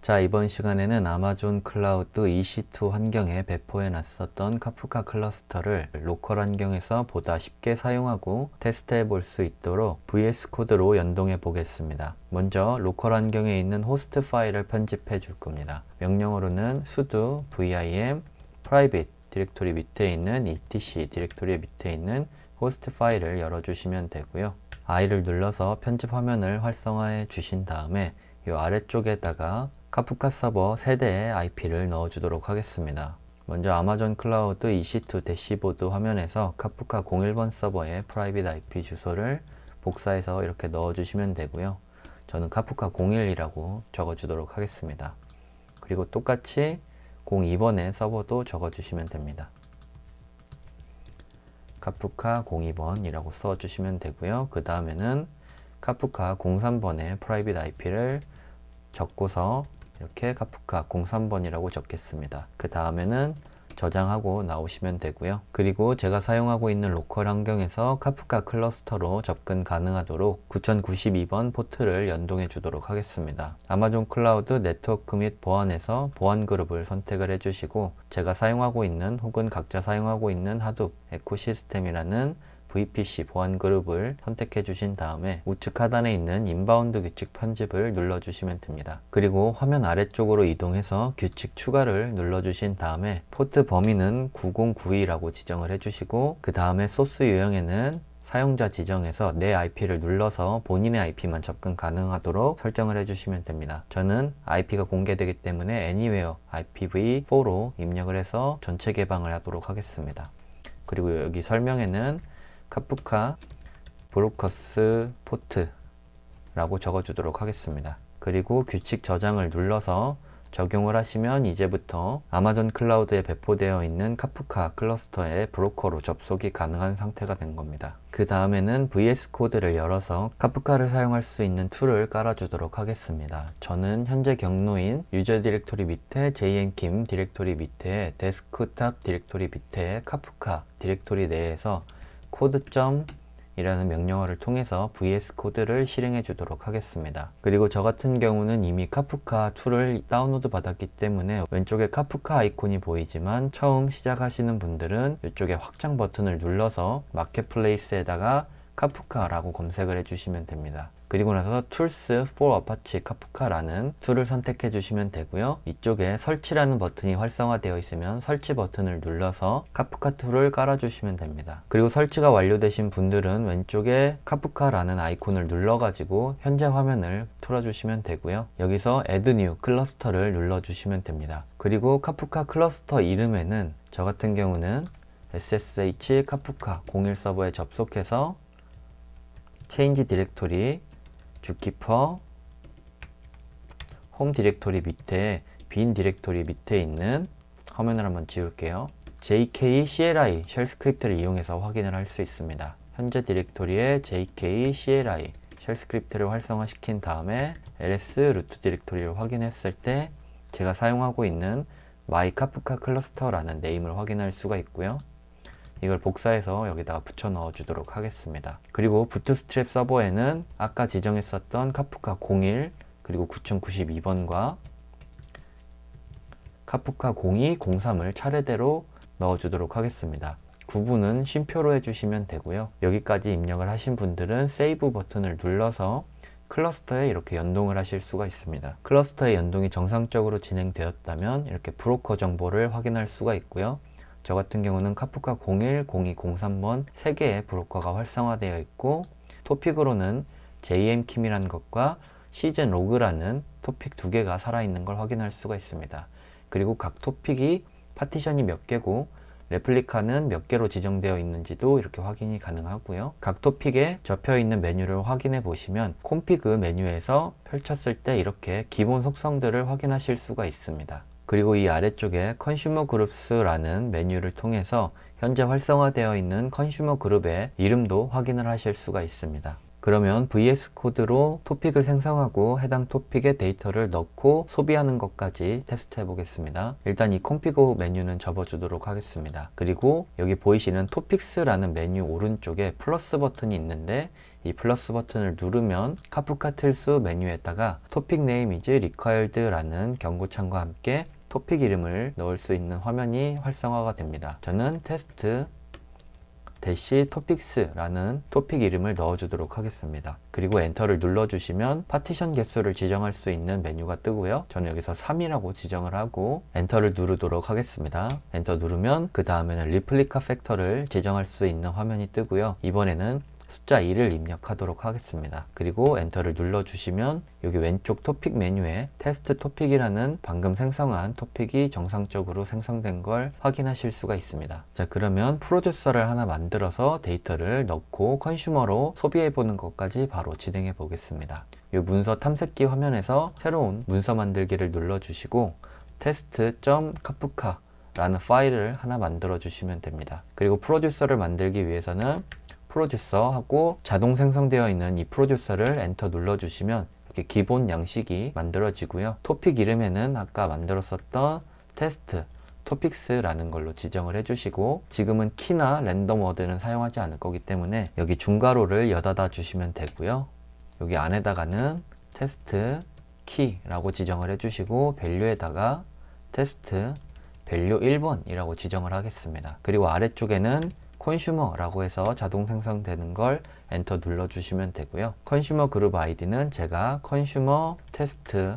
자, 이번 시간에는 아마존 클라우드 EC2 환경에 배포해 놨었던 카프카 클러스터를 로컬 환경에서 보다 쉽게 사용하고 테스트해 볼 수 있도록 VS 코드로 연동해 보겠습니다. 먼저 로컬 환경에 있는 호스트 파일을 편집해 줄 겁니다. 명령어로는 sudo vim private 디렉토리 밑에 있는 etc 디렉토리 밑에 있는 호스트 파일을 열어주시면 되고요. I를 눌러서 편집 화면을 활성화해 주신 다음에 이 아래쪽에다가 카프카 서버 세대의 IP를 넣어주도록 하겠습니다. 먼저 아마존 클라우드 EC2 대시보드 화면에서 카프카 01번 서버의 프라이빗 IP 주소를 복사해서 이렇게 넣어주시면 되고요. 저는 카프카 01이라고 적어주도록 하겠습니다. 그리고 똑같이 02번의 서버도 적어주시면 됩니다. 카프카 02번이라고 써주시면 되고요. 그 다음에는 카프카 03번의 프라이빗 IP를 적고서 이렇게 카프카 03번이라고 적겠습니다. 그 다음에는 저장하고 나오시면 되고요. 그리고 제가 사용하고 있는 로컬 환경에서 카프카 클러스터로 접근 가능하도록 9092번 포트를 연동해 주도록 하겠습니다. 아마존 클라우드 네트워크 및 보안에서 보안 그룹을 선택을 해주시고 제가 사용하고 있는 혹은 각자 사용하고 있는 하둡 에코시스템이라는 VPC 보안 그룹을 선택해 주신 다음에 우측 하단에 있는 인바운드 규칙 편집을 눌러 주시면 됩니다. 그리고 화면 아래쪽으로 이동해서 규칙 추가를 눌러 주신 다음에 포트 범위는 9092라고 지정을 해 주시고 그 다음에 소스 유형에는 사용자 지정에서 내 IP를 눌러서 본인의 IP만 접근 가능하도록 설정을 해주시면 됩니다. 저는 IP가 공개되기 때문에 anywhere IPv4로 입력을 해서 전체 개방을 하도록 하겠습니다. 그리고 여기 설명에는 카프카 브로커스 포트라고 적어주도록 하겠습니다. 그리고 규칙 저장을 눌러서 적용을 하시면 이제부터 아마존 클라우드에 배포되어 있는 카프카 클러스터의 브로커로 접속이 가능한 상태가 된 겁니다. 그 다음에는 VS 코드를 열어서 카프카를 사용할 수 있는 툴을 깔아주도록 하겠습니다. 저는 현재 경로인 유저 디렉토리 밑에 jmkim 디렉토리 밑에 데스크탑 디렉토리 밑에 카프카 디렉토리 내에서 코드.이라는 명령어를 통해서 VS 코드를 실행해 주도록 하겠습니다. 그리고 저 같은 경우는 이미 카프카 툴을 다운로드 받았기 때문에 왼쪽에 카프카 아이콘이 보이지만 처음 시작하시는 분들은 이쪽에 확장 버튼을 눌러서 마켓플레이스에다가 카프카라고 검색을 해주시면 됩니다. 그리고 나서 Tools for Apache Kafka라는 툴을 선택해 주시면 되고요. 이쪽에 설치라는 버튼이 활성화되어 있으면 설치 버튼을 눌러서 카프카 툴을 깔아 주시면 됩니다. 그리고 설치가 완료되신 분들은 왼쪽에 카프카라는 아이콘을 눌러 가지고 현재 화면을 틀어 주시면 되고요. 여기서 Add New 클러스터를 눌러 주시면 됩니다. 그리고 카프카 클러스터 이름에는 저 같은 경우는 SSH 카프카 01 서버에 접속해서 체인지 디렉토리 주키퍼 홈 디렉토리 밑에 빈 디렉토리 밑에 있는 화면을 한번 지울게요. JK CLI 쉘 스크립트를 이용해서 확인을 할 수 있습니다. 현재 디렉토리에 JK CLI 쉘 스크립트를 활성화시킨 다음에 ls 루트 디렉토리를 확인했을 때 제가 사용하고 있는 my kafka 클러스터라는 네임을 확인할 수가 있고요. 이걸 복사해서 여기다가 붙여 넣어 주도록 하겠습니다. 그리고 부트스트랩 서버에는 아까 지정했었던 카프카 01 그리고 9092번과 카프카 02, 03을 차례대로 넣어 주도록 하겠습니다. 구분은 쉼표로 해주시면 되고요. 여기까지 입력을 하신 분들은 세이브 버튼을 눌러서 클러스터에 이렇게 연동을 하실 수가 있습니다. 클러스터의 연동이 정상적으로 진행되었다면 이렇게 브로커 정보를 확인할 수가 있고요. 저 같은 경우는 카프카 01, 02, 03번 3개의 브로커가 활성화되어 있고 토픽으로는 jmkim이라는 것과 시즌 로그라는 토픽 2개가 살아있는 걸 확인할 수가 있습니다. 그리고 각 토픽이 파티션이 몇 개고 레플리카는 몇 개로 지정되어 있는지도 이렇게 확인이 가능하고요. 각 토픽에 접혀 있는 메뉴를 확인해 보시면 콘피그 메뉴에서 펼쳤을 때 이렇게 기본 속성들을 확인하실 수가 있습니다. 그리고 이 아래쪽에 컨슈머 그룹스라는 메뉴를 통해서 현재 활성화되어 있는 컨슈머 그룹의 이름도 확인을 하실 수가 있습니다. 그러면 VS 코드로 토픽을 생성하고 해당 토픽에 데이터를 넣고 소비하는 것까지 테스트해 보겠습니다. 일단 이 콘피그 메뉴는 접어주도록 하겠습니다. 그리고 여기 보이시는 토픽스라는 메뉴 오른쪽에 플러스 버튼이 있는데 이 플러스 버튼을 누르면 카프카 틀수 메뉴에다가 topic name is required 라는 경고창과 함께 토픽 이름을 넣을 수 있는 화면이 활성화가 됩니다. 저는 테스트 topics라는 토픽 이름을 넣어주도록 하겠습니다. 그리고 엔터를 눌러주시면 파티션 개수를 지정할 수 있는 메뉴가 뜨고요. 저는 여기서 3이라고 지정을 하고 엔터를 누르도록 하겠습니다. 엔터 누르면 그 다음에는 리플리카 팩터를 지정할 수 있는 화면이 뜨고요. 이번에는 숫자 2를 입력하도록 하겠습니다. 그리고 엔터를 눌러주시면 여기 왼쪽 토픽 메뉴에 테스트 토픽이라는 방금 생성한 토픽이 정상적으로 생성된 걸 확인하실 수가 있습니다. 자, 그러면 프로듀서를 하나 만들어서 데이터를 넣고 컨슈머로 소비해 보는 것까지 바로 진행해 보겠습니다. 이 문서 탐색기 화면에서 새로운 문서 만들기를 눌러주시고 test.kafka 라는 파일을 하나 만들어 주시면 됩니다. 그리고 프로듀서를 만들기 위해서는 프로듀서 하고 자동 생성되어 있는 이 프로듀서를 엔터 눌러주시면 이렇게 기본 양식이 만들어지고요. 토픽 이름에는 아까 만들었었던 테스트 topics라는 걸로 지정을 해주시고 지금은 키나 랜덤 워드는 사용하지 않을 거기 때문에 여기 중괄호를 여닫아 주시면 되고요. 여기 안에다가는 테스트 키라고 지정을 해주시고 밸류에다가 테스트 밸류 1번이라고 지정을 하겠습니다. 그리고 아래쪽에는 컨슈머라고 해서 자동 생성되는 걸 엔터 눌러주시면 되고요. 컨슈머 그룹 아이디는 제가 컨슈머 테스트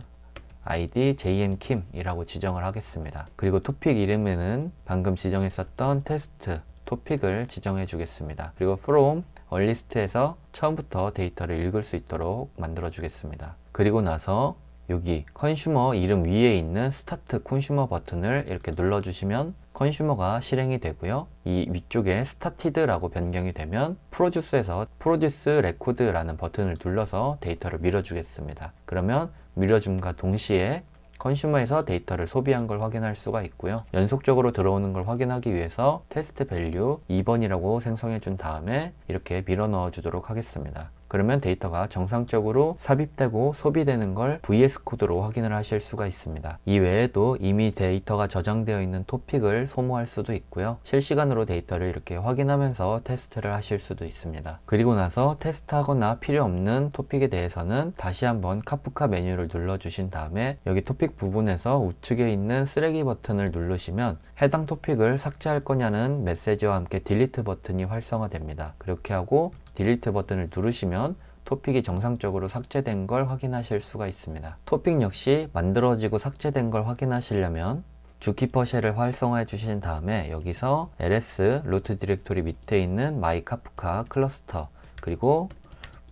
아이디 jmkim이라고 지정을 하겠습니다. 그리고 토픽 이름에는 방금 지정했었던 테스트 토픽을 지정해 주겠습니다. 그리고 from onList에서 처음부터 데이터를 읽을 수 있도록 만들어 주겠습니다. 그리고 나서 여기 컨슈머 이름 위에 있는 스타트 컨슈머 버튼을 이렇게 눌러주시면 컨슈머가 실행이 되고요. 이 위쪽에 스타티드라고 변경이 되면 프로듀스에서 프로듀스 레코드라는 버튼을 눌러서 데이터를 밀어주겠습니다. 그러면 밀어줌과 동시에 컨슈머에서 데이터를 소비한 걸 확인할 수가 있고요. 연속적으로 들어오는 걸 확인하기 위해서 테스트 밸류 2번이라고 생성해 준 다음에 이렇게 밀어 넣어 주도록 하겠습니다. 그러면 데이터가 정상적으로 삽입되고 소비되는 걸 VS 코드로 확인을 하실 수가 있습니다. 이 외에도 이미 데이터가 저장되어 있는 토픽을 소모할 수도 있고요. 실시간으로 데이터를 이렇게 확인하면서 테스트를 하실 수도 있습니다. 그리고 나서 테스트하거나 필요 없는 토픽에 대해서는 다시 한번 카프카 메뉴를 눌러주신 다음에 여기 토픽 부분에서 우측에 있는 쓰레기 버튼을 누르시면 해당 토픽을 삭제할 거냐는 메시지와 함께 딜리트 버튼이 활성화됩니다. 그렇게 하고 딜리트 버튼을 누르시면 토픽이 정상적으로 삭제된 걸 확인하실 수가 있습니다. 토픽 역시 만들어지고 삭제된 걸 확인하시려면 주키퍼 쉘을 활성화해 주신 다음에 여기서 ls 루트 디렉토리 밑에 있는 my kafka 클러스터 그리고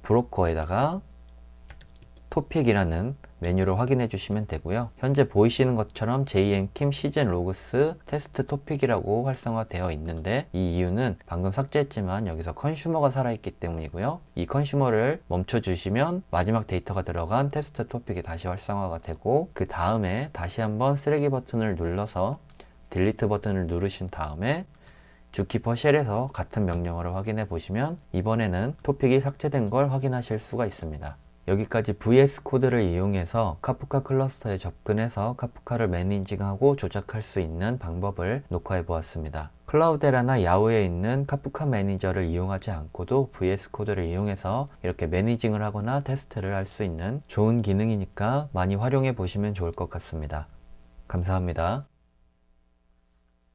브로커에다가 토픽이라는 메뉴를 확인해 주시면 되고요. 현재 보이시는 것처럼 jmkim 시즌 로그스 테스트 토픽이라고 활성화되어 있는데 이 이유는 방금 삭제했지만 여기서 컨슈머가 살아있기 때문이고요. 이 컨슈머를 멈춰 주시면 마지막 데이터가 들어간 테스트 토픽이 다시 활성화가 되고 그 다음에 다시 한번 쓰레기 버튼을 눌러서 딜리트 버튼을 누르신 다음에 주키퍼 쉘에서 같은 명령어를 확인해 보시면 이번에는 토픽이 삭제된 걸 확인하실 수가 있습니다. 여기까지 VS 코드를 이용해서 카프카 클러스터에 접근해서 카프카를 매니징하고 조작할 수 있는 방법을 녹화해 보았습니다. 클라우데라나 야후에 있는 카프카 매니저를 이용하지 않고도 VS 코드를 이용해서 이렇게 매니징을 하거나 테스트를 할 수 있는 좋은 기능이니까 많이 활용해 보시면 좋을 것 같습니다. 감사합니다.